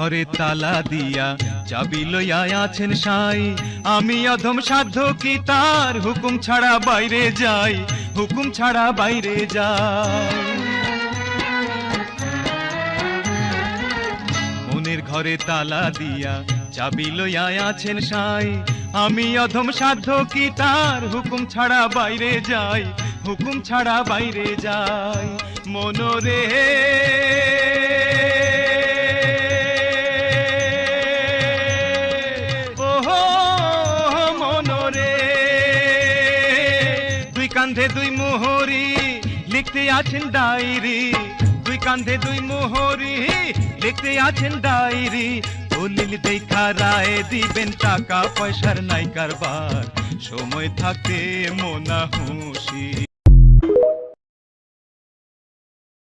ঘরে তালা দিয়া চাবি লইয়া আছেন সাই, আমি অধম সাধ্য কি তার হুকুম ছাড়া বাইরে যাই, হুকুম ছাড়া বাইরে যাই। মনের ঘরে তালা দিয়া চাবি লইয়া আছেন সাই, আমি অধম সাধ্য কি তার হুকুম ছাড়া বাইরে যাই, হুকুম ছাড়া বাইরে যাই। মনরে ওহো মনরে, দুই কান্ধে দুই মোহরি লিখতে আছেন ডায়েরি, দুই কান্ধে দুই মোহরি লিখতে আছেন ডায়েরি। দলিল দেখা রায় দিবেন, টাকা পয়সার নাই কারবার, সময় থাকতে মোনা হুঁশি।